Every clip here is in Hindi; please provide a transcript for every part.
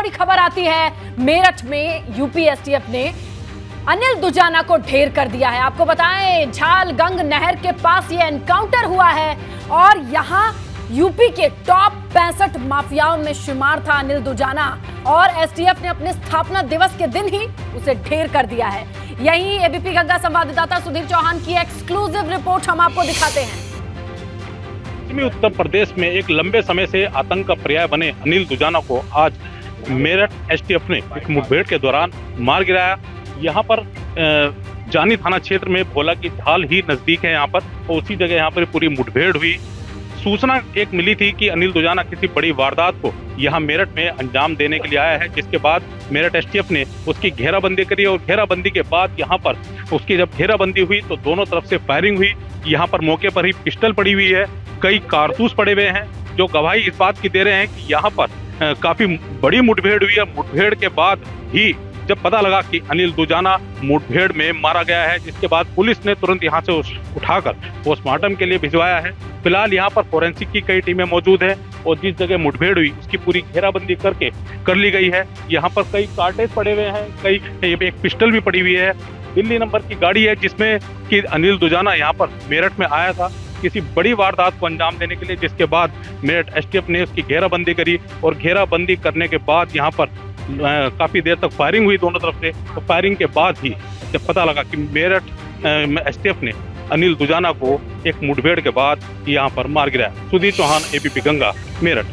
बड़ी खबर आती है। मेरठ में यूपी एसटीएफ ने अनिल दुजाना को ढेर कर दिया है। आपको बताएं, झालगंग नहर के पास ये एनकाउंटर हुआ है और यहां यूपी के टॉप 65 माफियाओं में शुमार था अनिल दुजाना और एसटीएफ ने अपने स्थापना दिवस के दिन ही उसे ढेर कर दिया है। यही एबीपी गंगा संवाददाता सुधीर चौहान की एक्सक्लूसिव रिपोर्ट हम आपको दिखाते हैं। उत्तर प्रदेश में एक लंबे समय से आतंक का पर्याय बने अनिल दुजाना को आज मेरठ एसटीएफ ने एक मुठभेड़ के दौरान मार गिराया। यहाँ पर जानी थाना क्षेत्र में भोला की ढाल ही नजदीक है यहाँ पर, और उसी जगह यहाँ पर पूरी मुठभेड़ हुई। सूचना एक मिली थी कि अनिल दुजाना किसी बड़ी वारदात को यहाँ मेरठ में अंजाम देने के लिए आया है, जिसके बाद मेरठ एसटीएफ ने उसकी घेराबंदी करी और घेराबंदी के बाद यहाँ पर उसकी जब घेराबंदी हुई तो दोनों तरफ से फायरिंग हुई। यहाँ पर मौके पर ही पिस्टल पड़ी हुई है, कई कारतूस पड़े हुए हैं, जो गवाही इस बात की दे रहे हैं कि यहाँ पर काफी बड़ी मुठभेड़ हुई है। मुठभेड़ के बाद ही जब पता लगा कि अनिल दुजाना मुठभेड़ में मारा गया है, जिसके बाद पुलिस ने तुरंत यहां से उठाकर पोस्टमार्टम के लिए भिजवाया है। फिलहाल यहां पर फोरेंसिक की कई टीमें मौजूद हैं और जिस जगह मुठभेड़ हुई उसकी पूरी घेराबंदी करके कर ली गई है। यहाँ पर कई कार्टेज पड़े हुए हैं, एक पिस्टल भी पड़ी हुई है। दिल्ली नंबर की गाड़ी है जिसमें कि अनिल दुजाना यहाँ पर मेरठ में आया था किसी बड़ी वारदात को अंजाम देने के लिए, जिसके बाद मेरठ एसटीएफ ने उसकी घेराबंदी करी और घेराबंदी करने के बाद यहाँ पर काफी देर तक फायरिंग हुई दोनों तरफ से। तो फायरिंग के बाद ही जब पता लगा कि मेरठ एसटीएफ ने अनिल दुजाना को एक मुठभेड़ के बाद यहाँ पर मार गिराया। सुधीर चौहान, एबीपी गंगा, मेरठ।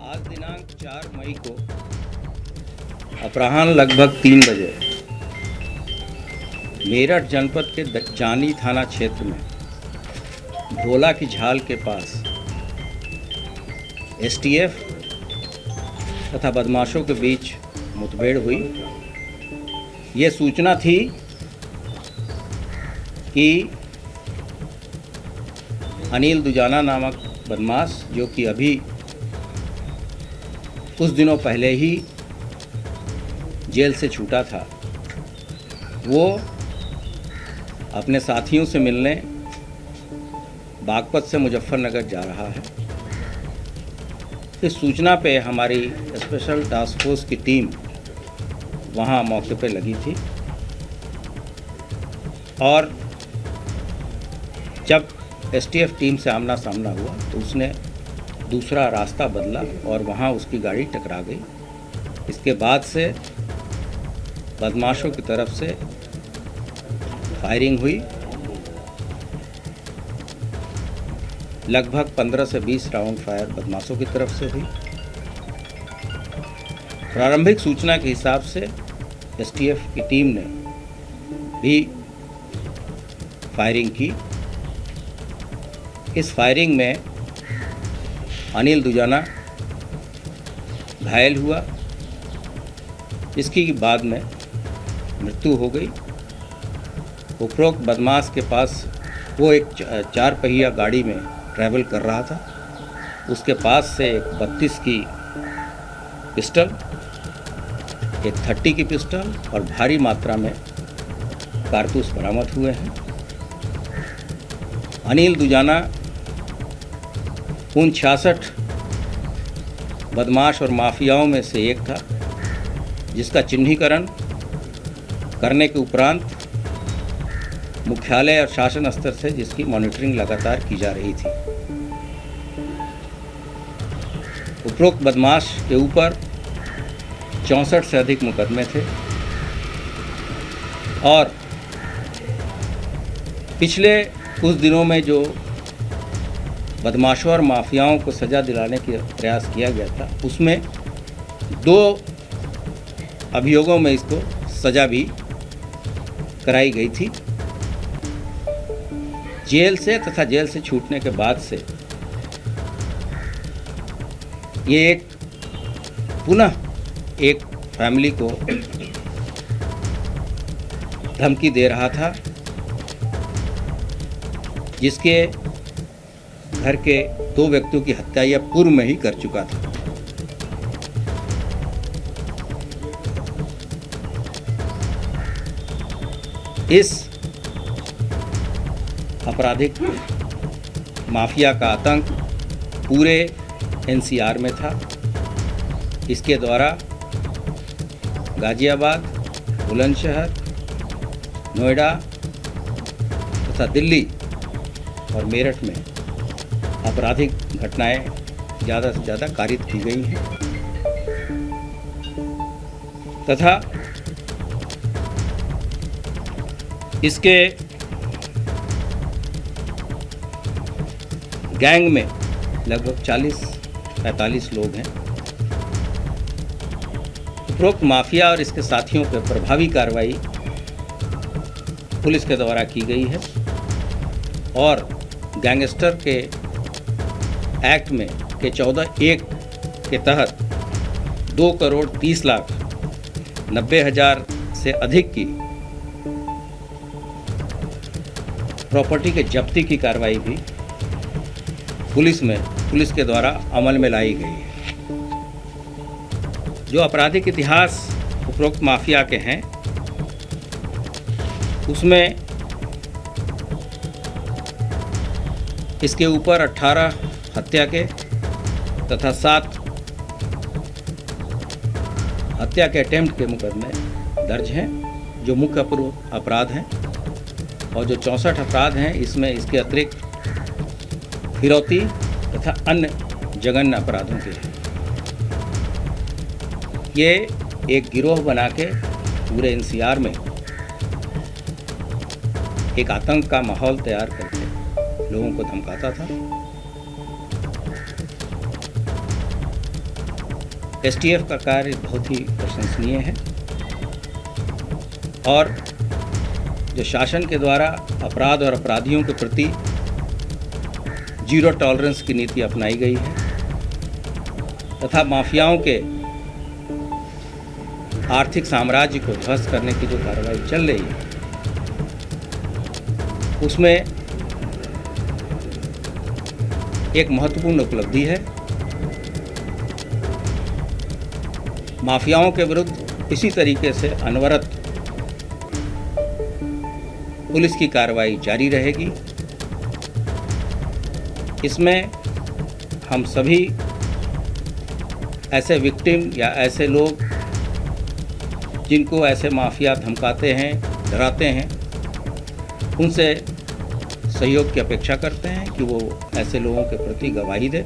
आज दिनांक 4 मई को अपराह्न लगभग 3 बजे मेरठ जनपद के जानी थाना क्षेत्र में भोला की झाल के पास एसटीएफ तथा बदमाशों के बीच मुठभेड़ हुई। ये सूचना थी कि अनिल दुजाना नामक बदमाश, जो कि अभी कुछ दिनों पहले ही जेल से छूटा था, वो अपने साथियों से मिलने बागपत से मुजफ्फरनगर जा रहा है। इस सूचना पे हमारी स्पेशल टास्क फोर्स की टीम वहाँ मौके पे लगी थी और जब एसटीएफ टीम से आमना सामना हुआ तो उसने दूसरा रास्ता बदला और वहाँ उसकी गाड़ी टकरा गई। इसके बाद से बदमाशों की तरफ से फायरिंग हुई। लगभग 15 से 20 राउंड फायर बदमाशों की तरफ से हुई। प्रारंभिक सूचना के हिसाब से एसटीएफ की टीम ने भी फायरिंग की। इस फायरिंग में अनिल दुजाना घायल हुआ, जिसकी बाद में मृत्यु हो गई। उपरोक्त बदमाश के पास वो एक 4 पहिया गाड़ी में ट्रैवल कर रहा था। उसके पास से एक 32 की पिस्टल, एक 30 की पिस्टल और भारी मात्रा में कारतूस बरामद हुए हैं। अनिल दुजाना उन 66 बदमाश और माफियाओं में से एक था, जिसका चिन्हीकरण करने के उपरांत मुख्यालय और शासन स्तर से जिसकी मॉनिटरिंग लगातार की जा रही थी। उपरोक्त बदमाश के ऊपर 64 से अधिक मुकदमे थे और पिछले कुछ दिनों में जो बदमाशों और माफियाओं को सज़ा दिलाने का प्रयास किया गया था, उसमें 2 अभियोगों में इसको सज़ा भी कराई गई थी। जेल से तथा जेल से छूटने के बाद से ये एक पुनः एक फैमिली को धमकी दे रहा था, जिसके घर के 2 व्यक्तियों की हत्या यह पूर्व में ही कर चुका था। इस आपराधिक माफिया का आतंक पूरे एनसीआर में था। इसके द्वारा गाजियाबाद, बुलंदशहर, नोएडा तथा दिल्ली और मेरठ में आपराधिक घटनाएं ज़्यादा से ज़्यादा कारित की गई हैं तथा इसके गैंग में लगभग 40-45 लोग हैं। उपरोक्त माफिया और इसके साथियों पर प्रभावी कार्रवाई पुलिस के द्वारा की गई है और गैंगस्टर के एक्ट में के 14(1) के तहत 2,30,90,000 से अधिक की प्रॉपर्टी के जब्ती की कार्रवाई भी पुलिस के द्वारा अमल में लाई गई है। जो आपराधिक इतिहास उपरोक्त माफिया के हैं उसमें इसके ऊपर 18 हत्या के तथा 7 हत्या के अटेम्प्ट के मुकदमे दर्ज हैं जो मुख्य अपराध हैं, और जो 64 अपराध हैं इसमें इसके अतिरिक्त फिरौती तथा अन्य जघन्य अपराधों के हैं। ये एक गिरोह बना के पूरे एनसीआर में एक आतंक का माहौल तैयार करके लोगों को धमकाता था। एसटीएफ का कार्य बहुत ही प्रशंसनीय है और जो शासन के द्वारा अपराध और अपराधियों के प्रति जीरो टॉलरेंस की नीति अपनाई गई है तथा माफियाओं के आर्थिक साम्राज्य को ध्वस्त करने की जो कार्रवाई चल रही है उसमें एक महत्वपूर्ण उपलब्धि है। माफियाओं के विरुद्ध इसी तरीके से अनवरत पुलिस की कार्रवाई जारी रहेगी। इसमें हम सभी ऐसे विक्टिम या ऐसे लोग जिनको ऐसे माफिया धमकाते हैं, डराते हैं, उनसे सहयोग की अपेक्षा करते हैं कि वो ऐसे लोगों के प्रति गवाही दे।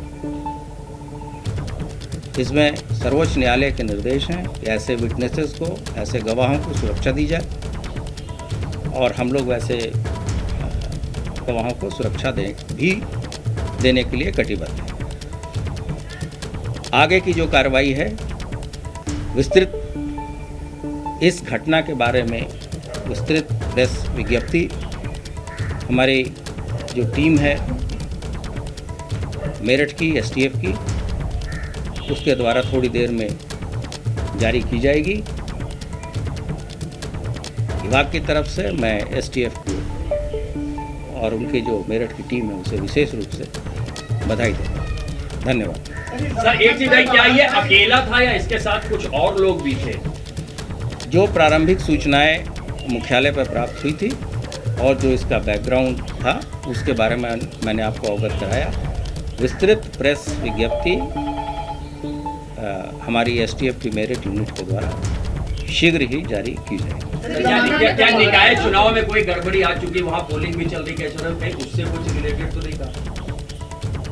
इसमें सर्वोच्च न्यायालय के निर्देश हैं कि ऐसे विटनेसेस को, ऐसे गवाहों को सुरक्षा दी जाए और हम लोग वैसे गवाहों को सुरक्षा देने के लिए कटिबद्ध हैं। आगे की जो कार्रवाई है विस्तृत इस घटना के बारे में विस्तृत प्रेस विज्ञप्ति हमारी जो टीम है मेरठ की एसटीएफ की उसके द्वारा थोड़ी देर में जारी की जाएगी। विभाग की तरफ से मैं एसटीएफ को और उनकी जो मेरठ की टीम है उसे विशेष रूप से बधाई देता हूँ। धन्यवाद। सर एक चीज है, क्या ये अकेला था या इसके साथ कुछ और लोग भी थे? जो प्रारंभिक सूचनाएं मुख्यालय पर प्राप्त हुई थी और जो इसका बैकग्राउंड था उसके बारे में मैंने आपको अवगत कराया। विस्तृत प्रेस विज्ञप्ति हमारी एसटीएफ की मेरठ यूनिट के द्वारा शीघ्र ही जारी की जाएगी। क्या निकाय चुनाव में कोई गड़बड़ी आ चुकी, वहाँ पोलिंग भी चल रही है, कहीं उससे कुछ रिलेटेड तो नहीं था?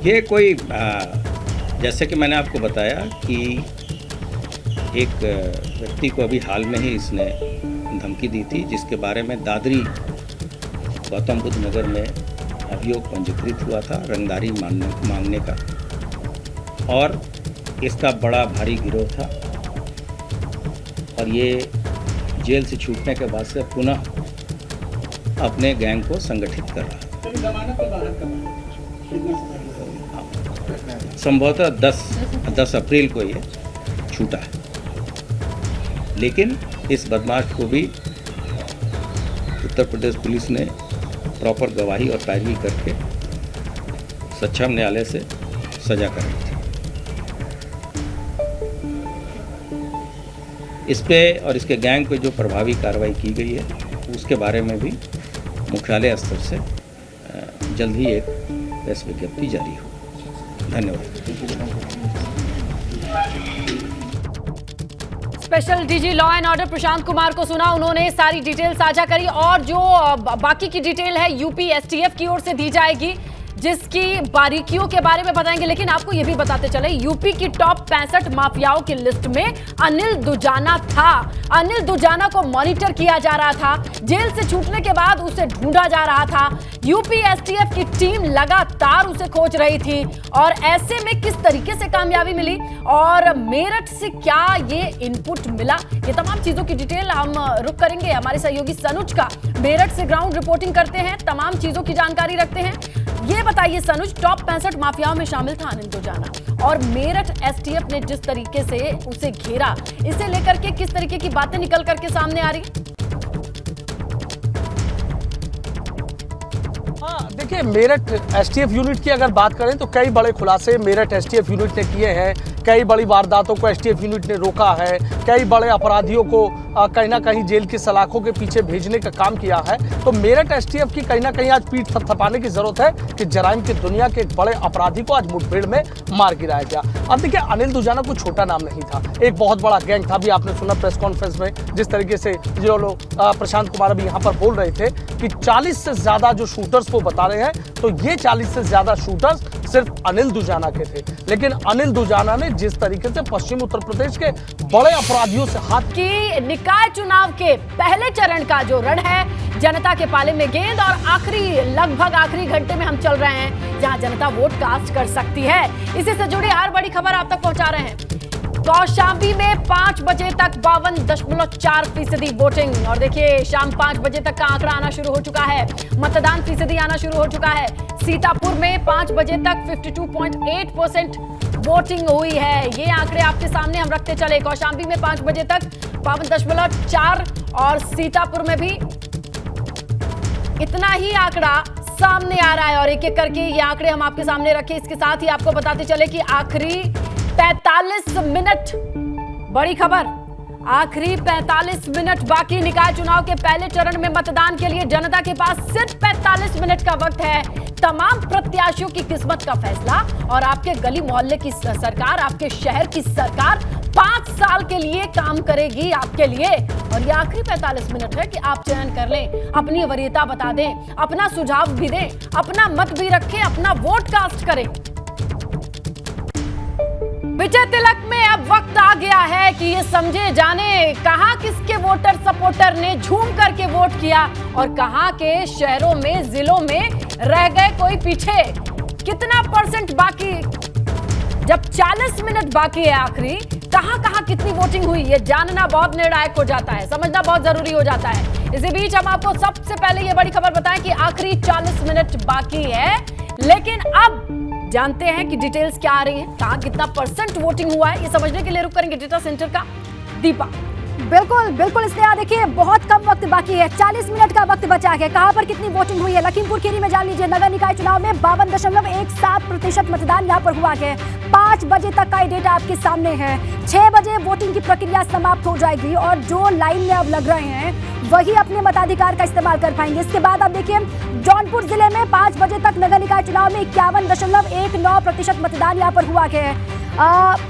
ये कोई जैसे कि मैंने आपको बताया कि एक व्यक्ति को अभी हाल में ही इसने धमकी दी थी जिसके बारे में दादरी गौतम बुद्ध नगर में अभियोग पंजीकृत हुआ था रंगदारी मांगने का, और इसका बड़ा भारी गिरोह था और ये जेल से छूटने के बाद से पुनः अपने गैंग को संगठित कर रहा है। संभवतः 10 अप्रैल को ये छूटा है, लेकिन इस बदमाश को भी उत्तर प्रदेश पुलिस ने प्रॉपर गवाही और पैरवी करके सक्षम न्यायालय से सजा कराई थी। इस पे और इसके गैंग पे जो प्रभावी कार्रवाई की गई है उस उसके बारे में भी मुख्यालय स्तर से जल्द ही एक प्रेस विज्ञप्ति जारी हो। धन्यवाद। Special DG law and order Prashant Kumar को सुना, उन्होंने सारी डिटेल साझा करी और जो बाकी की डिटेल है यूपी एसटीएफ की ओर से दी जाएगी, जिसकी बारीकियों के बारे में बताएंगे। लेकिन आपको यह भी बताते चले, यूपी की टॉप 65 माफियाओं की लिस्ट में अनिल दुजाना था। अनिल दुजाना को मॉनिटर किया जा रहा था, जेल से छूटने के बाद उसे ढूंढा जा रहा था। यूपी एसटीएफ की टीम लगातार उसे खोज रही थी और ऐसे में किस तरीके से कामयाबी मिली और मेरठ से क्या ये इनपुट मिला, ये तमाम चीजों की डिटेल हम रुक करेंगे हमारे सहयोगी सनुज का। मेरठ से ग्राउंड रिपोर्टिंग करते हैं, तमाम चीजों की जानकारी रखते हैं। ये बताइए सनुज, टॉप 65 माफियाओं में शामिल था अनिल दुजाना और मेरठ एसटीएफ ने जिस तरीके से उसे घेरा, इसे लेकर के किस तरीके की बातें निकल करके सामने आ रही? देखिए, मेरठ एसटीएफ यूनिट की अगर बात करें तो कई बड़े खुलासे मेरठ एसटीएफ यूनिट ने किए हैं। कई बड़ी वारदातों को एसटीएफ यूनिट ने रोका है, कई बड़े अपराधियों को कहीं ना कहीं जेल की सलाखों के पीछे भेजने का काम किया है। तो मेरठ एसटीएफ की कहीं ना कहीं आज पीठ थपथपाने की जरूरत है कि जराइम की दुनिया के एक बड़े अपराधी को आज मुठभेड़ में मार गिराया गया। अब देखिए, अनिल दुजाना कोई छोटा नाम नहीं था, एक बहुत बड़ा गैंग था। भी आपने सुना प्रेस कॉन्फ्रेंस में जिस तरीके से जो लोग प्रशांत कुमार अभी यहाँ पर बोल रहे थे कि 40 से ज्यादा जो शूटर्स वो बता रहे हैं, तो ये 40 से ज्यादा शूटर्स सिर्फ अनिल दुजाना के थे। लेकिन अनिल दुजाना ने जिस तरीके से पश्चिम उत्तर प्रदेश के बड़े अपराधियों से हाथ की निकाय चुनाव के पहले चरण का जो रण है, जनता के पाले में गेंद और लगभग आखिरी घंटे में हम चल रहे हैं जहां जनता वोट कास्ट कर सकती है। इसी से जुड़ी हर बड़ी खबर आप तक पहुंचा रहे हैं। कौशांबी में 5 बजे तक 52.4% वोटिंग और देखिए शाम 5 बजे तक का आंकड़ा आना शुरू हो चुका है, मतदान फीसदी आना शुरू हो चुका है। सीतापुर में 5 बजे तक 52.8% वोटिंग हुई है। ये आंकड़े आपके सामने हम रखते चले। कौशांबी में 5 बजे तक 52.4 और सीतापुर में भी इतना ही आंकड़ा सामने आ रहा है और एक एक करके ये आंकड़े हम आपके सामने रखे। इसके साथ ही आपको बताते चले कि आखिरी 45 मिनट, बड़ी खबर, आखिरी 45 मिनट बाकी निकाय चुनाव के पहले चरण में मतदान के लिए जनता के पास सिर्फ 45 मिनट का वक्त है। तमाम प्रत्याशियों की किस्मत का फैसला और आपके गली मोहल्ले की सरकार, आपके शहर की सरकार 5 साल के लिए काम करेगी आपके लिए। और ये आखिरी 45 मिनट है कि आप चयन कर लें, अपनी वरीयता बता दें, अपना सुझाव भी दें, अपना मत भी रखें, अपना वोट कास्ट करें। विजय तिलक में अब वक्त आ गया है कि ये समझे जाने कहां किसके वोटर सपोर्टर ने झूम करके वोट किया और कहां के शहरों में, जिलों में रह गए कोई पीछे। कितना परसेंट बाकी, जब 40 मिनट बाकी है आखिरी, कहां कितनी वोटिंग हुई, ये जानना बहुत निर्णायक हो जाता है, समझना बहुत जरूरी हो जाता है। इसी बीच हम आपको सबसे पहले ये बड़ी खबर बताएं कि आखिरी 40 मिनट बाकी है, लेकिन अब जानते हैं कि डिटेल्स क्या आ रही है, कहां कितना परसेंट वोटिंग हुआ है। ये समझने के लिए रुक करेंगे डेटा सेंटर का दीपा। बिल्कुल इसलिए यहाँ देखिए बहुत कम वक्त बाकी है, 40 मिनट का वक्त बचा है। कहां पर कितनी वोटिंग हुई है, लखीमपुर खीरी में जान लीजिए। नगर निकाय चुनाव में 52.17% मतदान यहाँ पर हुआ है। 5 बजे तक का ये डेटा आपके सामने है। 6 बजे वोटिंग की प्रक्रिया समाप्त हो जाएगी और जो लाइन में अब लग रहे हैं वही अपने मताधिकार का इस्तेमाल कर पाएंगे। इसके बाद आप देखिए जौनपुर जिले में 5 बजे तक नगर निकाय चुनाव में 51.19% मतदान यहाँ पर हुआ है।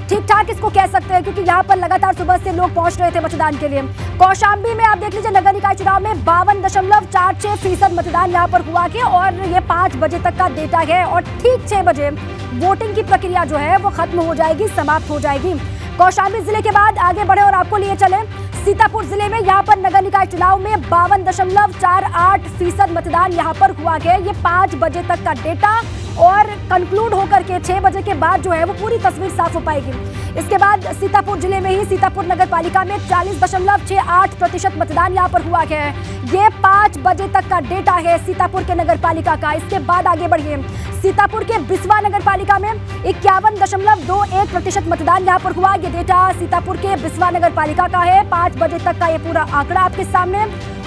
ठीक ठाक इसको कह सकते हैं क्योंकि यहाँ पर लगातार सुबह से लोग पहुंच रहे थे मतदान के लिए। कौशांबी में आप देख लीजिए नगर निकाय चुनाव में 52.46% मतदान यहाँ पर हुआ है और ये 5 बजे तक का डेटा है और ठीक 6 बजे वोटिंग की प्रक्रिया जो है वो खत्म हो जाएगी, समाप्त हो जाएगी। कौशांबी जिले के बाद आगे बढ़े और आपको लिए चले सीतापुर जिले में। यहाँ पर नगर निकाय चुनाव में 52.48% मतदान यहाँ पर हुआ है। ये 5 बजे तक का डेटा और कंक्लूड होकर के 6 बजे के बाद जो है वो पूरी तस्वीर साफ हो पाएगी। इसके बाद सीतापुर जिले में ही सीतापुर नगर पालिका में 40.68% मतदान यहाँ पर हुआ है। ये 5 बजे तक का डेटा है सीतापुर के नगर पालिका का। इसके बाद आगे बढ़िए सीतापुर के बिस्वा नगर पालिका में 51.21% मतदान यहाँ पर हुआ। ये डेटा सीतापुर के बिस्वा नगर पालिका का है। 5 बजे तक का ये पूरा आंकड़ा आपके सामने।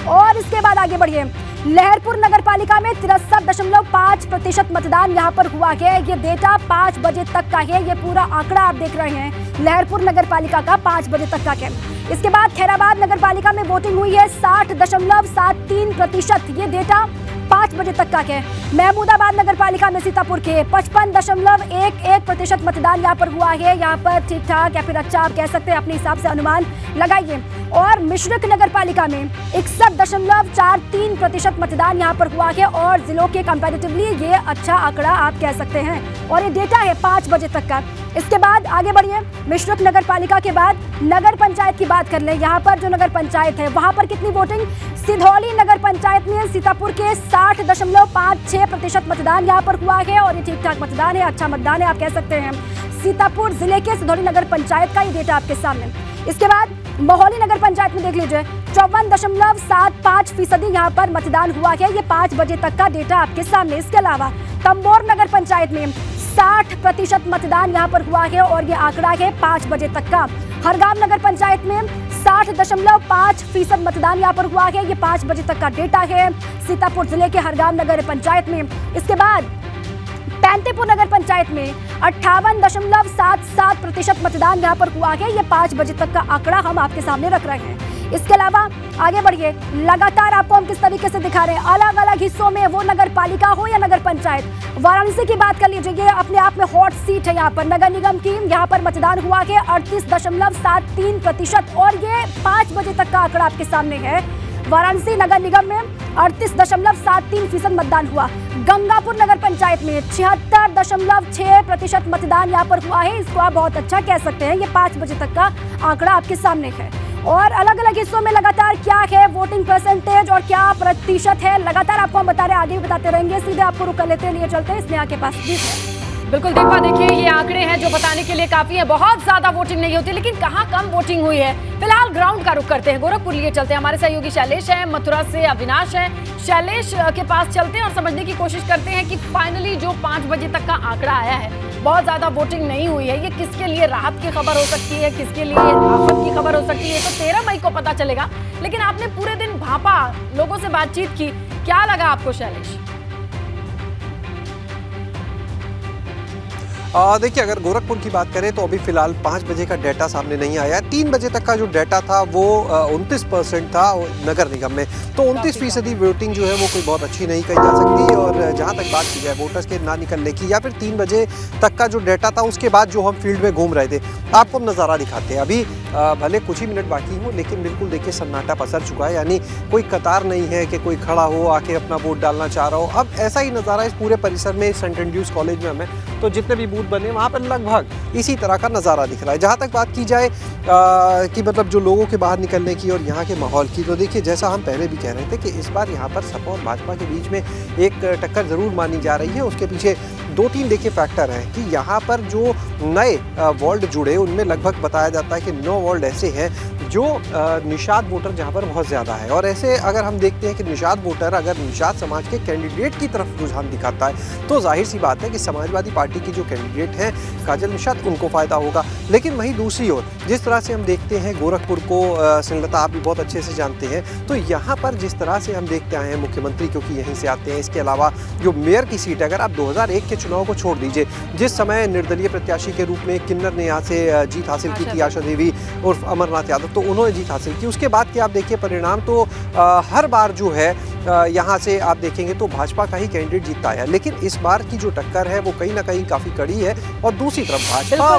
और इसके बाद आगे बढ़िए लहरपुर नगर पालिका में 63.5% मतदान यहाँ पर हुआ है। ये डेटा 5 बजे तक का है। ये पूरा आंकड़ा आप देख रहे हैं लहरपुर नगर पालिका का 5 बजे तक का है। इसके बाद खैराबाद नगर पालिका में वोटिंग हुई है 60.73%। ये डेटा 5 बजे तक का है। महमूदाबाद नगर पालिका में सीतापुर के 55.11% मतदान यहाँ पर हुआ है। यहाँ पर ठीक ठाक या फिर अच्छा आप कह सकते हैं, अपने हिसाब से अनुमान लगाइए। और मिश्रिक नगर पालिका में 61.43% मतदान यहाँ पर हुआ है और जिलों के कंपैरेटिवली ये अच्छा आंकड़ा आप कह सकते हैं और ये डेटा है 5 बजे तक का। इसके बाद आगे बढ़िए, मिश्रिक नगर पालिका के बाद नगर पंचायत की बात कर ले। यहाँ पर जो नगर पंचायत है वहां पर कितनी वोटिंग? सिधौली नगर पंचायत में सीतापुर के 60.56% मतदान यहाँ पर हुआ है और ये ठीक ठाक मतदान है, अच्छा मतदान है आप कह सकते हैं। सीतापुर जिले के सिधौली नगर पंचायत का ये डेटा आपके सामने। इसके बाद मोहाली नगर पंचायत में देख लीजिए 54.75% यहाँ पर मतदान हुआ है। ये 5 बजे तक का डेटा आपके सामने। इसके अलावा तंबोर नगर पंचायत में 60% मतदान यहाँ पर हुआ है और ये आंकड़ा है 5 बजे तक का। हरगांव नगर पंचायत में 60.5% मतदान यहाँ पर हुआ है। ये 5 बजे तक का डेटा है सीतापुर जिले के हरगांव नगर पंचायत में। इसके बाद पैंतीपुर नगर पंचायत में 58.77% मतदान यहाँ पर हुआ है। ये 5 बजे तक का आंकड़ा हम आपके सामने रख रहे हैं। इसके अलावा आगे बढ़िए, लगातार आपको हम किस तरीके से दिखा रहे हैं अलग अलग हिस्सों में, वो नगर पालिका हो या नगर पंचायत। वाराणसी की बात कर लीजिए, ये अपने आप में हॉट सीट है। यहाँ पर नगर निगम की यहाँ पर मतदान हुआ है 38.73% और ये 5 बजे तक का आंकड़ा आपके सामने है। वाराणसी नगर निगम में 38.73% मतदान हुआ। गंगापुर नगर पंचायत में 76.6% मतदान यहाँ पर हुआ है। इसको आप बहुत अच्छा कह सकते हैं। ये 5 बजे तक का आंकड़ा आपके सामने है। और अलग अलग हिस्सों में लगातार क्या है वोटिंग परसेंटेज और क्या प्रतिशत है, लगातार आपको हम बता रहे हैं, आगे भी बताते रहेंगे। सीधे आपको रुक कर लेते हैं, लिए चलते हैं स्नेहा के पास। जी बिल्कुल दीपा, देखिए ये आंकड़े हैं जो बताने के लिए काफी है। बहुत ज्यादा वोटिंग नहीं होती, लेकिन कहाँ कम वोटिंग हुई है। फिलहाल ग्राउंड का रुख करते हैं, गोरखपुर लिए चलते हैं। हमारे सहयोगी शैलेश है, मथुरा से अविनाश है। शैलेश के पास चलते हैं और समझने की कोशिश करते हैं कि फाइनली जो 5 बजे तक का आंकड़ा आया है, बहुत ज्यादा वोटिंग नहीं हुई है, ये किसके लिए राहत की खबर हो सकती है, किसके लिए आफत की खबर हो सकती है, तो 13 मई को पता चलेगा। लेकिन आपने पूरे दिन भापा, लोगों से बातचीत की, क्या लगा आपको शैलेश? देखिए, अगर गोरखपुर की बात करें तो अभी फिलहाल 5 बजे का डाटा सामने नहीं आया। 3 बजे तक का जो डाटा था वो 29% था नगर निगम में, तो 29% वोटिंग जो है वो कोई बहुत अच्छी नहीं कही जा सकती। और जहां तक बात की जाए वोटर्स के ना निकलने की, या फिर 3 बजे तक का जो डाटा था उसके बाद जो हम फील्ड में घूम रहे थे, आपको हम नज़ारा दिखाते हैं। अभी भले कुछ ही मिनट बाकी हो, लेकिन बिल्कुल देखिए सन्नाटा पसर चुका है। यानी कोई कतार नहीं है कि कोई खड़ा हो आके अपना वोट डालना चाह रहा हो। अब ऐसा ही नज़ारा इस पूरे परिसर में, सेंट एंड्रयूज कॉलेज में हमें तो जितने भी बूथ बने वहाँ पर लगभग इसी तरह का नज़ारा दिख रहा है। जहाँ तक बात की जाए कि मतलब जो लोगों के बाहर निकलने की और यहाँ के माहौल की, तो देखिए जैसा हम पहले भी कह रहे थे कि इस बार यहाँ पर सपा और भाजपा के बीच में एक टक्कर ज़रूर मानी जा रही है। उसके पीछे 2-3 देखिए फैक्टर हैं कि यहाँ पर जो नए वार्ड जुड़े उनमें लगभग बताया जाता है कि 9 वार्ड ऐसे हैं जो निषाद वोटर जहाँ पर बहुत ज़्यादा है। और ऐसे अगर हम देखते हैं कि निषाद वोटर अगर निषाद समाज के कैंडिडेट की तरफ रुझान दिखाता है, तो जाहिर सी बात है कि समाजवादी पार्टी की जो कैंडिडेट हैं काजल निषाद, उनको फ़ायदा होगा। लेकिन वहीं दूसरी ओर जिस तरह से हम देखते हैं गोरखपुर को, संगता आप भी बहुत अच्छे से जानते हैं, तो यहाँ पर जिस तरह से हम देखते आए हैं मुख्यमंत्री क्योंकि यहीं से आते हैं। इसके अलावा जो मेयर की सीट है, अगर आप 2001 के चुनाव को छोड़ दीजिए, जिस समय निर्दलीय प्रत्याशी के रूप में किन्नर ने यहाँ से जीत हासिल की थी, आशा देवी और अमरनाथ यादव, तो उन्होंने जीत हासिल की। उसके बाद के आप देखिए परिणाम, तो हर बार जो है यहाँ से आप देखेंगे तो भाजपा का ही कैंडिडेट जीतता है। लेकिन इस बार की जो टक्कर है वो कहीं ना कहीं काफी कड़ी है। और दूसरी तरफ भाजपा,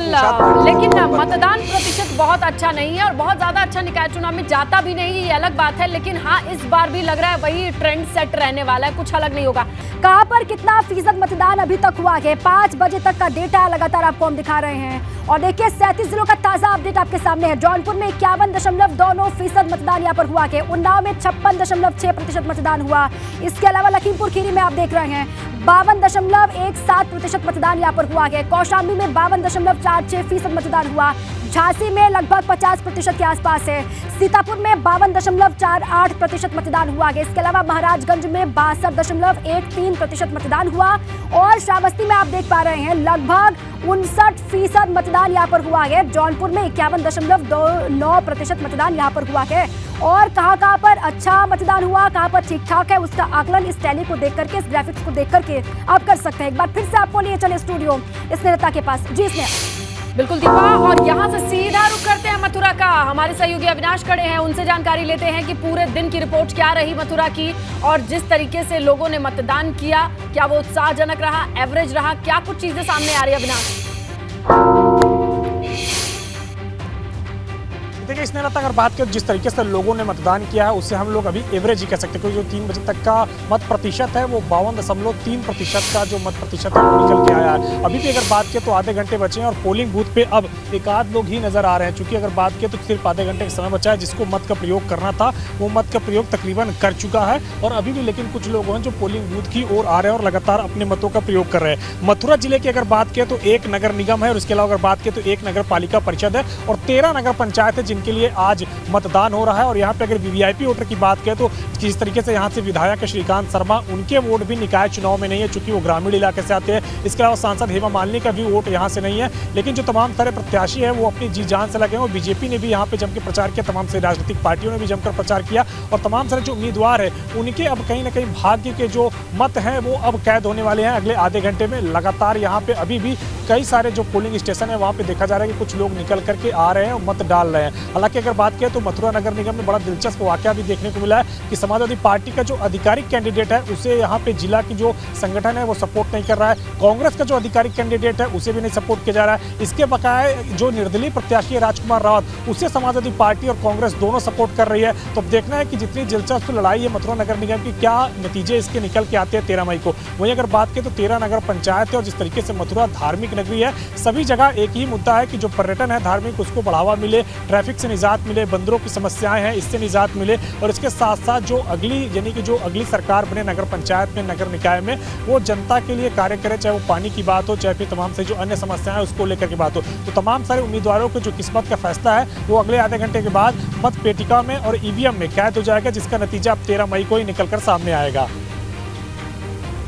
लेकिन मतदान प्रतिशत बहुत अच्छा नहीं है और बहुत ज्यादा अच्छा निकाय चुनाव में जाता भी नहीं, ये अलग बात है। लेकिन हाँ, इस बार भी लग रहा है वही ट्रेंड सेट रहने वाला है, कुछ अलग नहीं होगा। कहां पर कितना फीसद मतदान अभी तक हुआ है? 5 बजे तक का डेटा लगातार आपको हम दिखा रहे हैं। और देखिए 37 जिलों का ताजा अपडेट आपके सामने है। जौनपुर में 51.29% मतदान यहाँ पर हुआ है। उन्नाव में 56.6% मतदान हुआ। इसके अलावा लखीमपुर खीरी में आप देख रहे हैं 52.17% मतदान यहाँ पर हुआ है। कौशाम्बी में 52.46% मतदान हुआ। झांसी में लगभग 50% के आसपास है। सीतापुर में 52.48% मतदान हुआ है। इसके अलावा महाराजगंज में 62.13% मतदान हुआ। और श्रावस्ती में आप देख पा रहे हैं लगभग 59% मतदान यहाँ पर हुआ है। जौनपुर में 51.29% मतदान यहाँ पर हुआ है। और कहां पर अच्छा मतदान हुआ, कहां पर ठीक ठाक है, उसका आकलन इस टैली को देख करके, इस ग्राफिक्स को देख करके आप कर सकते हैं। एक बार फिर से आपको लिए चले स्टूडियो स्नेहता के पास। जी स्नेहा। बिल्कुल दीपा, और यहाँ से सीधा रुख करते हैं मथुरा का हमारे सहयोगी अविनाश खड़े हैं, उनसे जानकारी लेते हैं कि पूरे दिन की रिपोर्ट क्या रही मथुरा की, और जिस तरीके से लोगों ने मतदान किया, क्या वो उत्साहजनक रहा, एवरेज रहा, क्या कुछ चीजें सामने आ रही है अविनाश? देखिए स्नेहलता, अगर बात करें जिस तरीके से लोगों ने मतदान किया है उससे हम लोग अभी एवरेज ही कह सकते हैं, क्योंकि जो 3 बजे तक का मत प्रतिशत है वो 52.3% का जो मत प्रतिशत है वो निकल के आया है। अभी भी अगर बात करें तो आधे घंटे बचे हैं और पोलिंग बूथ पे अब एक आध लोग ही नजर आ रहे हैं, चूंकि अगर बात करें तो सिर्फ आधे घंटे का समय बचा है। जिसको मत का प्रयोग करना था वो मत का प्रयोग तकरीबन कर चुका है, और अभी भी लेकिन कुछ लोग हैं जो पोलिंग बूथ की ओर आ रहे हैं और लगातार अपने मतों का प्रयोग कर रहे हैं। मथुरा जिले की अगर बात करें तो एक नगर निगम है और इसके अलावा अगर बात करें तो एक नगर पालिका परिषद है और 13 नगर पंचायत है जिनके लिए आज मतदान हो रहा है। और यहाँ पे अगर वीवीआईपी वोटर की बात करें तो जिस तरीके से यहाँ से विधायक श्रीकांत शर्मा, उनके वोट भी निकाय चुनाव में नहीं है चूंकि वो ग्रामीण इलाके से आते हैं। इसके अलावा सांसद हेमा मालिनी का भी वोट यहाँ से नहीं है, लेकिन जो तमाम सारे प्रत्याशी है वो अपनी जी जान से लगे हैं और बीजेपी ने भी यहाँ पे जमकर प्रचार किया, तमाम से राजनीतिक पार्टियों ने भी जमकर प्रचार किया और तमाम सारे जो उम्मीदवार है उनके अब कहीं ना कहीं भाग्य के जो मत हैं वो अब कैद होने वाले हैं अगले आधे घंटे में। लगातार यहाँ पे अभी भी कई सारे जो पोलिंग स्टेशन है वहाँ पे देखा जा रहा है कि कुछ लोग निकल करके आ रहे हैं और मत डाल रहे हैं। हालांकि अगर बात करें तो मथुरा नगर निगम में बड़ा दिलचस्प वाकया भी देखने को मिला है कि समाजवादी पार्टी का जो आधिकारिक कैंडिडेट है उसे यहाँ पे जिला की जो संगठन है वो सपोर्ट नहीं कर रहा है, कांग्रेस का जो आधिकारिक कैंडिडेट है उसे भी नहीं सपोर्ट किया जा रहा है। इसके बकाए जो निर्दलीय प्रत्याशी है राजकुमार रावत, उसे समाजवादी पार्टी और कांग्रेस दोनों सपोर्ट कर रही है। तो अब देखना है कि जितनी दिलचस्प लड़ाई है मथुरा नगर निगम की, क्या नतीजे इसके निकल के आते हैं 13 मई को। वहीं अगर बात करें तो 13 नगर पंचायत है और जिस तरीके से मथुरा धार्मिक नगरी है, सभी जगह एक ही मुद्दा है कि जो पर्यटन है धार्मिक उसको बढ़ावा मिले, ट्रैफिक से निजात मिले, बंदरों की समस्याएं हैं इससे निजात मिले, और इसके साथ साथ जो अगली यानी कि जो अगली सरकार बने नगर पंचायत में, नगर निकाय में, वो जनता के लिए कार्य करे, चाहे वो पानी की बात हो, चाहे फिर तमाम से जो अन्य समस्याएं हैं उसको लेकर के बात हो। तो तमाम सारे उम्मीदवारों को जो किस्मत का फैसला है वो अगले आधे घंटे के बाद मत पेटिका में और ईवीएम में कैद हो जाएगा, जिसका नतीजा अब 13 मई को ही निकलकर सामने आएगा।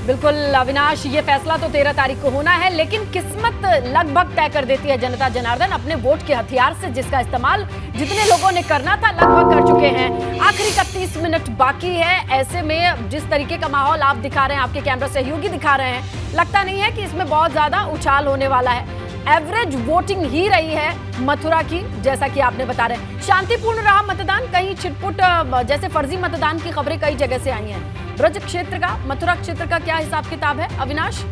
बिल्कुल अविनाश, ये फैसला तो 13 तारीख को होना है, लेकिन किस्मत लगभग तय कर देती है जनता जनार्दन अपने वोट के हथियार से, जिसका इस्तेमाल जितने लोगों ने करना था लगभग कर चुके हैं। आखिरी 31 मिनट बाकी है, ऐसे में जिस तरीके का माहौल आप दिखा रहे हैं, आपके कैमरा सहयोगी दिखा रहे हैं, लगता नहीं है कि इसमें बहुत ज्यादा उछाल होने वाला है। एवरेज वोटिंग ही रही है मथुरा की, जैसा कि आपने बता रहे हैं। शांतिपूर्ण रहा मतदान, कहीं छिटपुट जैसे फर्जी मतदान की खबरें कई जगह से आई हैं। ब्रज क्षेत्र का, मथुरा क्षेत्र का क्या हिसाब किताब है अविनाश?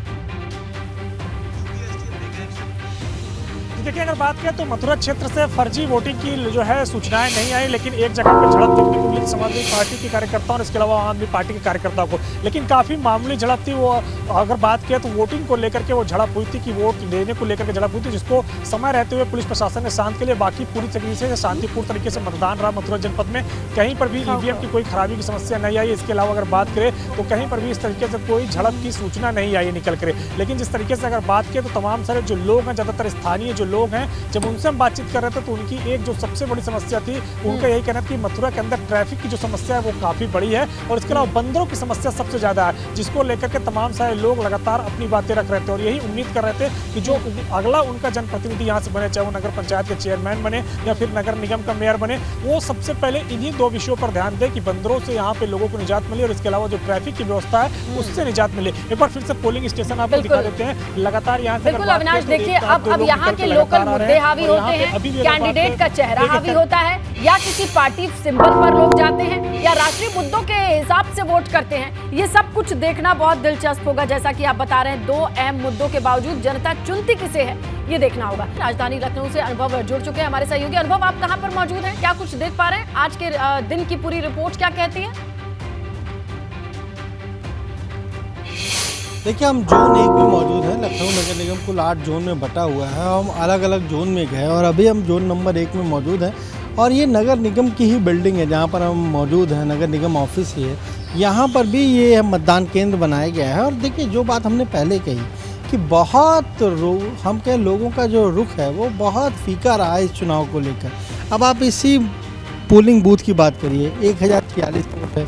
देखिए अगर बात करें तो मथुरा क्षेत्र से फर्जी वोटिंग की जो है सूचनाएं नहीं आई, लेकिन एक जगह पर झड़प देखने को मिली समाजवादी पार्टी के कार्यकर्ताओं और इसके अलावा आम आदमी पार्टी के कार्यकर्ताओं को, लेकिन काफ़ी मामूली झड़प थी। वो अगर बात करें तो वोटिंग को लेकर के वो झड़प हुई थी कि वोट देने को लेकर के झड़प हुई थी, जिसको समय रहते हुए पुलिस प्रशासन ने शांत के लिए, बाकी पूरी तरीके से शांतिपूर्ण तरीके से मतदान रहा। मथुरा जनपद में कहीं पर भी ईवीएम की कोई खराबी की समस्या नहीं आई। इसके अलावा अगर बात करें तो कहीं पर भी इस तरीके से कोई झड़प की सूचना नहीं आई निकल कर। लेकिन जिस तरीके से अगर बात करें तो तमाम सारे जो लोग हैं, ज़्यादातर स्थानीय जो लोग हैं, जब उनसे हम बातचीत कर रहे थे तो उनकी एक जो सबसे बड़ी समस्या थी उनका यही कहना था कि मथुरा के अंदर ट्रैफिक की जो समस्या है वो काफ़ी बड़ी है और इसके अलावा बंदरों की समस्या सबसे ज़्यादा है, जिसको लेकर के तमाम सारे लोग लगातार अपनी बातें रख रहे थे और यही उम्मीद कर रहे थे कि जो अगला उनका जनप्रतिनिधि यहाँ से बने, चाहे वो नगर पंचायत के चेयरमैन बने या फिर नगर निगम का मेयर बने, वो सबसे पहले इन्हीं 2 विषयों पर ध्यान दे कि बंदरों से यहाँ पे लोगों को निजात मिले और इसके अलावा जो ट्रैफिक की व्यवस्था है उससे निजात मिले। एक बार फिर से पोलिंग स्टेशन आपको दिखा देते हैं लगातार यहाँ से। बिल्कुल अविनाश, देखिए अब यहाँ के लोकल मुद्दे हावी होते हैं, कैंडिडेट का चेहरा हावी होता है, या किसी पार्टी सिंबल पर लोग जाते हैं, या राष्ट्रीय मुद्दों के हिसाब से वोट करते हैं। ये सब कुछ देखना बहुत दिलचस्प होगा। जैसा कि आप बता रहे हैं, 2 अहम मुद्दों के बावजूद जनता चुनती किसे है ये देखना होगा। राजधानी लखनऊ से अनुभव जुड़ चुके हैं हमारे सहयोगी। अनुभव, आप कहां पर मौजूद हैं, क्या कुछ देख पा रहे हैं? आज के दिन की पूरी रिपोर्ट क्या कहती है? देखिए हम जोन 1 में मौजूद हैं। लखनऊ नगर निगम कुल 8 जोन में बटा हुआ है। हम अलग अलग जोन में गए और अभी हम जोन नंबर 1 में मौजूद हैं और ये नगर निगम की ही बिल्डिंग है जहाँ पर हम मौजूद हैं, नगर निगम ऑफिस ही है। यहाँ पर भी ये मतदान केंद्र बनाया गया है और देखिए जो बात हमने पहले कही कि बहुत हम कहें लोगों का जो रुख है वो बहुत फीका रहा है इस चुनाव को लेकर। अब आप इसी पोलिंग बूथ की बात करिए, 1046 वोट है,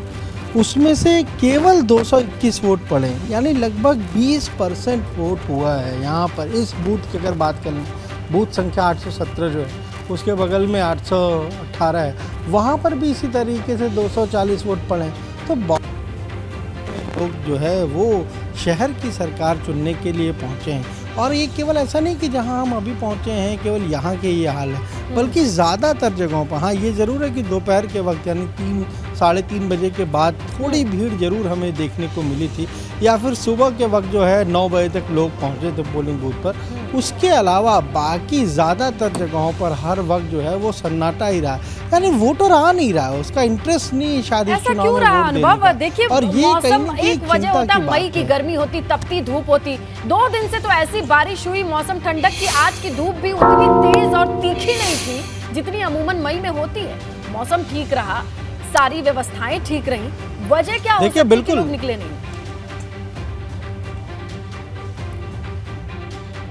उसमें से केवल 221 वोट पड़े, यानी लगभग 20% वोट हुआ है यहाँ पर। इस बूथ की अगर बात करें, बूथ संख्या 817 जो है उसके बगल में 818 है, वहाँ पर भी इसी तरीके से 240 वोट पड़े। तो लोग जो है वो शहर की सरकार चुनने के लिए पहुँचे हैं और ये केवल ऐसा नहीं कि जहां हम अभी पहुंचे हैं केवल यहाँ के ये हाल है, बल्कि ज़्यादातर जगहों पर। हाँ, ये ज़रूर है कि दोपहर के वक्त यानी 3 साढ़े 3 बजे के बाद थोड़ी भीड़ ज़रूर हमें देखने को मिली थी, या फिर सुबह के वक्त जो है 9 बजे तक लोग पहुँचे थे पोलिंग बूथ पर। उसके अलावा बाकी ज़्यादातर जगहों पर हर वक्त जो है वो सन्नाटा ही रहा, यानी वोटर आ नहीं रहा है, उसका इंटरेस्ट नहीं शादी ऐसा चुनाव क्यों में रहा वोट देने अनुभव? का। देखिए और ये मौसम कहीं ना कहीं एक वजह चिंता होता की बात मई की है। गर्मी होती, तपती धूप होती, 2 दिन से तो ऐसी बारिश हुई, मौसम ठंडक की, आज की धूप भी उतनी तेज और तीखी नहीं थी जितनी अमूमन मई में होती है। मौसम ठीक रहा, सारी व्यवस्थाएं ठीक रही, वजह क्या हो सकती है कि बिल्कुल लोग निकले नहीं?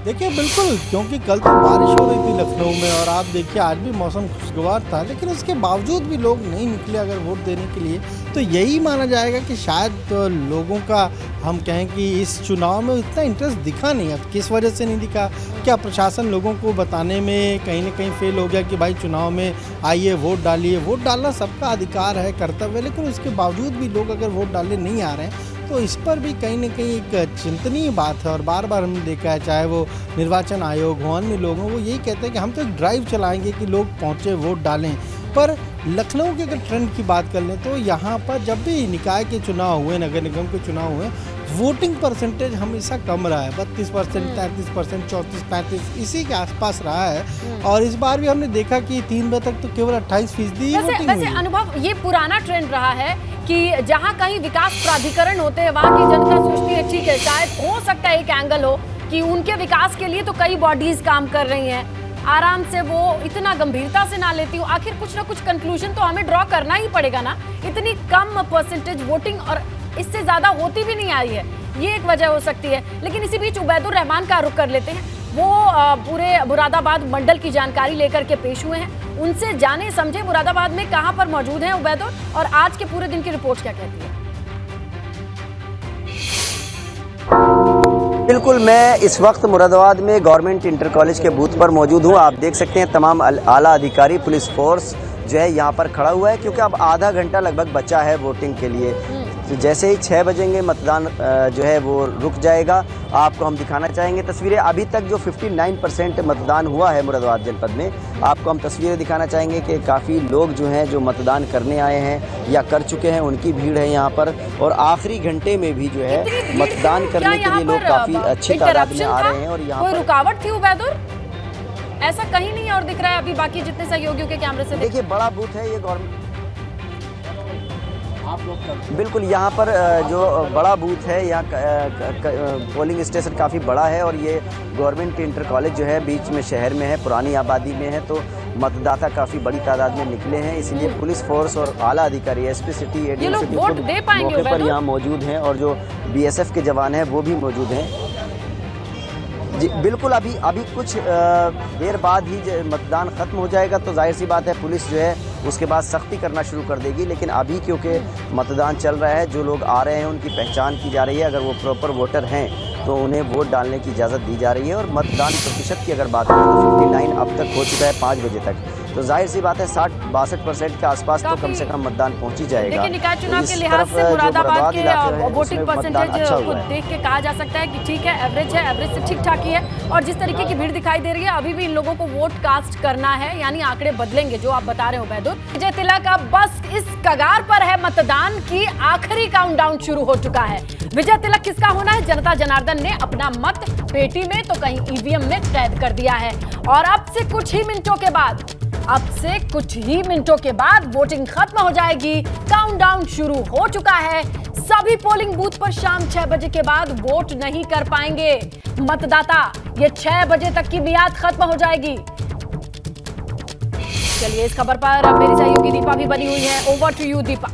देखिए बिल्कुल, क्योंकि कल तो बारिश हो रही थी लखनऊ में, और आप देखिए आज भी मौसम खुशगवार था, लेकिन उसके बावजूद भी लोग नहीं निकले अगर वोट देने के लिए, तो यही माना जाएगा कि शायद तो लोगों का, हम कहें कि इस चुनाव में इतना इंटरेस्ट दिखा नहीं। अब किस वजह से नहीं दिखा, क्या प्रशासन लोगों को बताने में कहीं ना कहीं फेल हो गया कि भाई चुनाव में आइए वोट डालिए? वोट डालना सबका अधिकार है, कर्तव्य है, लेकिन उसके बावजूद भी लोग अगर वोट डालने नहीं आ रहे हैं तो इस पर भी कहीं ना कहीं एक चिंतनीय बात है। और बार बार हमने देखा है, चाहे वो निर्वाचन आयोग हो, अन्य लोग हों, वो यही कहते हैं कि हम तो एक ड्राइव चलाएंगे कि लोग पहुँचे वोट डालें। पर लखनऊ के अगर ट्रेंड की बात कर लें तो यहाँ पर जब भी निकाय के चुनाव हुए, नगर निगम के चुनाव हुए, वोटिंग परसेंटेज हमेशा कम रहा है, 32%, 33%, 34, 35 इसी के आसपास रहा है। और इस बार भी हमने देखा कि 3 बजे तक तो केवल 28% ही वोटिंग हुई। वैसे अनुभव, ये पुराना ट्रेंड रहा है कि जहाँ कहीं विकास प्राधिकरण होते हैं वहाँ की जनता सोचती है ठीक है, शायद हो सकता है एक एंगल हो कि उनके विकास के लिए तो कई बॉडीज काम कर रही हैं, आराम से वो इतना गंभीरता से ना लेती हूँ, आखिर कुछ ना कुछ कंक्लूजन तो हमें ड्रॉ करना ही पड़ेगा ना। इतनी कम परसेंटेज वोटिंग और इससे ज्यादा होती भी नहीं आई है, ये एक वजह हो सकती है। लेकिन इसी बीच उबैदुर रहमान का रुख कर लेते हैं, वो पूरे मुरादाबाद मंडल की जानकारी लेकर के पेश हुए हैं, उनसे जाने समझे मुरादाबाद में कहां पर मौजूद हैं उबैदुर, और आज के पूरे दिन की रिपोर्ट क्या कहती है। बिल्कुल, मैं इस वक्त मुरादाबाद में गवर्नमेंट इंटर कॉलेज के बूथ पर मौजूद हूँ। आप देख सकते हैं तमाम आला अधिकारी, पुलिस फोर्स जो है यहाँ पर खड़ा हुआ है, क्योंकि अब आधा घंटा लगभग बचा है वोटिंग के लिए। तो जैसे ही 6 बजेंगे मतदान जो है वो रुक जाएगा। आपको हम दिखाना चाहेंगे तस्वीरें। अभी तक जो 59% मतदान हुआ है मुरादाबाद जनपद में, आपको हम तस्वीरें दिखाना चाहेंगे कि काफ़ी लोग जो हैं जो मतदान करने आए हैं या कर चुके हैं, उनकी भीड़ है यहाँ पर। और आखिरी घंटे में भी जो है मतदान करने के लिए लोग काफ़ी अच्छी तादाद में आ रहे हैं। और यहाँ कोई रुकावट थी उबैदुर? ऐसा कहीं नहीं और दिख रहा है अभी बाकी जितने सहयोगियों के कैमरे से। देखिए बड़ा बूथ है ये गवर्नमेंट, बिल्कुल यहाँ पर जो बड़ा बूथ है, यहाँ पोलिंग स्टेशन काफ़ी बड़ा है, और ये गवर्नमेंट इंटर कॉलेज जो है बीच में शहर में है, पुरानी आबादी में है, तो मतदाता काफ़ी बड़ी तादाद में निकले हैं। इसलिए पुलिस फोर्स और आला अधिकारी, एसपी सिटी, एडीएम सिटी मौके पर यहाँ मौजूद हैं, और जो बीएसएफ के जवान हैं वो भी मौजूद हैं। जी बिल्कुल, अभी कुछ देर बाद ही मतदान ख़त्म हो जाएगा, तो जाहिर सी बात है पुलिस जो है उसके बाद सख्ती करना शुरू कर देगी। लेकिन अभी क्योंकि मतदान चल रहा है, जो लोग आ रहे हैं उनकी पहचान की जा रही है, अगर वो प्रॉपर वोटर हैं तो उन्हें वोट डालने की इजाज़त दी जा रही है। और मतदान प्रतिशत की अगर बात करें तो 59 अब तक हो चुका है 5 बजे तक, तो जाहिर सी बात है 60-62% के आसपास तो कम से कम मतदान पहुंच ही जाएगा। देखिए निकाय चुनाव के लिहाज से मुरादाबाद के वोटिंग परसेंटेज खुद देख के कहा जा सकता है कि ठीक है, एवरेज है, एवरेज से ठीक ठाक ही है। और जिस तरीके की भीड़ दिखाई दे रही है, अभी भी इन लोगों को वोट कास्ट करना है, यानी आंकड़े बदलेंगे जो आप बता रहे हो उबैदुर। विजय तिलक अब बस इस कगार पर है, मतदान की आखिरी काउंटडाउन शुरू हो चुका है। विजय तिलक किसका होना है? जनता जनार्दन ने अपना मत पेटी में तो कहीं ईवीएम में कैद कर दिया है। और अब से कुछ ही मिनटों के बाद वोटिंग खत्म हो जाएगी, काउंटडाउन शुरू हो चुका है। सभी पोलिंग बूथ पर शाम 6 बजे के बाद वोट नहीं कर पाएंगे मतदाता, ये 6 बजे तक की मियाद खत्म हो जाएगी। चलिए इस खबर पर मेरी सहयोगी दीपा भी बनी हुई है, ओवर टू यू दीपा।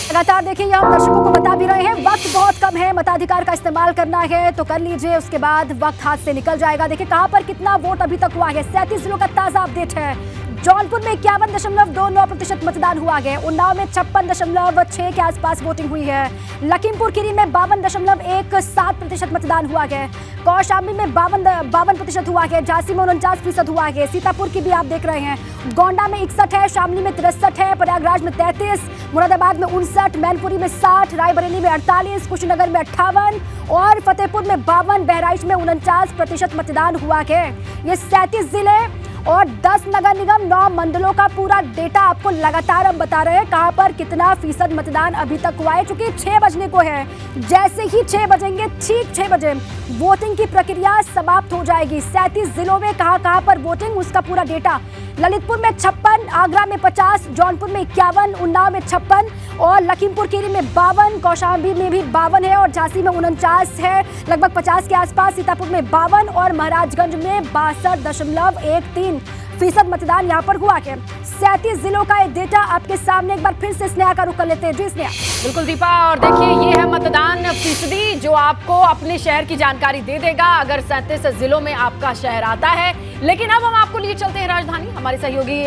लगातार देखिए, हम दर्शकों को बता भी रहे हैं वक्त बहुत कम है, मताधिकार का इस्तेमाल करना है तो कर लीजिए, उसके बाद वक्त हाथ से निकल जाएगा। देखिए कहां पर कितना वोट अभी तक हुआ है, 37 जिलों का ताजा अपडेट है। जौनपुर में 51.29% मतदान हुआ है, उन्नाव में 56.6 के आसपास वोटिंग हुई है, लखीमपुर खीरी में 52.17% मतदान हुआ है, कौशाम्बी में 52% हुआ है, झांसी में 49% हुआ है, सीतापुर की भी आप देख रहे हैं, गोंडा में 61 है, शामली में 63 है, प्रयागराज में 33, मुरादाबाद में 59, मैनपुरी में 60, रायबरेली में 48, कुशीनगर में 58 और फतेहपुर में 52, बहराइच में 49% मतदान हुआ है। ये 37 जिले और 10 नगर निगम 9 मंडलों का पूरा डेटा आपको लगातार हम बता रहे हैं कहां पर कितना फीसद मतदान अभी तक हुआ है। चूंकि 6 बजने को है, जैसे ही 6 बजेंगे, ठीक 6 बजे वोटिंग की प्रक्रिया समाप्त हो जाएगी। 37 जिलों में कहां पर वोटिंग, उसका पूरा डेटा। ललितपुर में 56, आगरा में 50, जौनपुर में 51, उन्नाव में 56 और लखीमपुर खीरी में 52, कौशाम्बी में भी 52 है और झांसी में 49 है, लगभग 50 के आसपास। सीतापुर में 52 और महाराजगंज में 62.13% मतदान यहाँ पर हुआ है। 37 जिलों का एक डेटा आपके सामने। एक बार फिर से स्नेहा का रुख कर लेते हैं। जी स्नेहा। बिल्कुल दीपा, और देखिए ये है मतदान फीसदी जो आपको अपने शहर की जानकारी दे देगा अगर 37 जिलों में आपका शहर आता है। लेकिन अब हम आपको लिए चलते हैं राजधानी, हमारे सहयोगी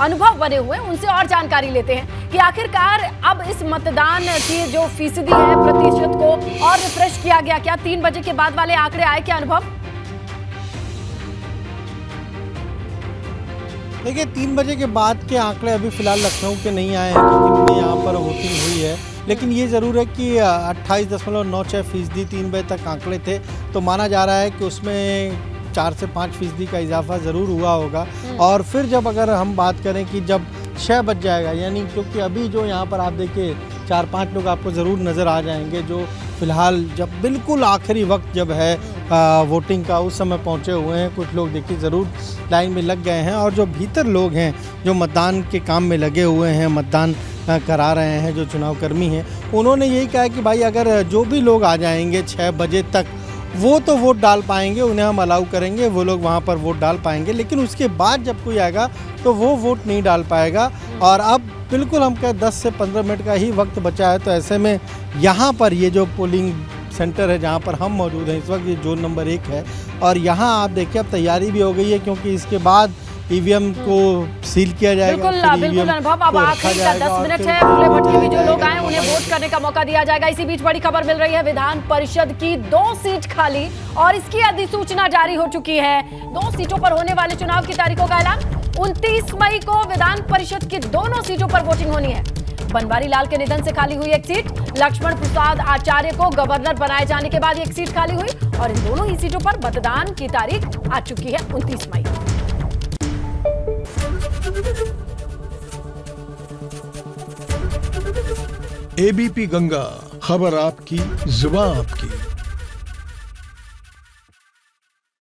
अनुभव बने हुए उनसे और जानकारी लेते हैं कि आखिरकार अब इस मतदान की जो फीसदी है, प्रतिशत को और रिफ्रेश किया गया क्या? 3 बजे के बाद वाले आंकड़े आए क्या अनुभव? देखिए 3 बजे के बाद के आंकड़े अभी फिलहाल लखनऊ के नहीं आए हैं कि कितनी यहाँ पर वोटिंग हुई है, लेकिन ये ज़रूर है कि 28.96% 3 बजे तक आंकड़े थे, तो माना जा रहा है कि उसमें 4 से 5% का इजाफा ज़रूर हुआ होगा। और फिर जब अगर हम बात करें कि जब 6 बज जाएगा, यानी क्योंकि अभी जो यहाँ पर आप देखिए 4-5 लोग आपको ज़रूर नज़र आ जाएंगे जो फ़िलहाल जब बिल्कुल आखिरी वक्त जब है वोटिंग का उस समय पहुँचे हुए हैं। कुछ लोग देखिए ज़रूर लाइन में लग गए हैं और जो भीतर लोग हैं जो मतदान के काम में लगे हुए हैं, मतदान करा रहे हैं, जो चुनाव कर्मी हैं, उन्होंने यही कहा कि भाई अगर जो भी लोग आ जाएंगे 6 बजे तक वो तो वोट डाल पाएंगे, उन्हें हम अलाउ करेंगे, वो लोग वहाँ पर वोट डाल पाएंगे, लेकिन उसके बाद जब कोई आएगा तो वो वोट नहीं डाल पाएगा। और अब बिल्कुल हम कहें 10 से 15 मिनट का ही वक्त बचा है, तो ऐसे में यहाँ पर ये जो पोलिंग सेंटर है जहाँ पर हम मौजूद हैं इस वक्त, ये जोन नंबर 1 है और यहाँ आप देखिए अब तैयारी भी हो गई है क्योंकि इसके बाद ईवीएम को सील किया जाएगा। बिल्कुल अनुभव, अब आखिरी का 10 मिनट है, भूले भटके भी जो लोग आए उन्हें वोट करने का मौका दिया जाएगा। इसी बीच बड़ी खबर मिल रही है, विधान परिषद की 2 सीट खाली और इसकी अधिसूचना जारी हो चुकी है। 2 सीटों पर होने वाले चुनाव की तारीखों का ऐलान 29 मई को विधान परिषद की दोनों सीटों पर वोटिंग होनी है। बनवारी लाल के निधन से खाली हुई एक सीट, लक्ष्मण प्रसाद आचार्य को गवर्नर बनाए जाने के बाद एक सीट खाली हुई और इन दोनों ही सीटों पर मतदान की तारीख आ चुकी है 29 मई। एबीपी गंगा, खबर आपकी, जुबान आपकी।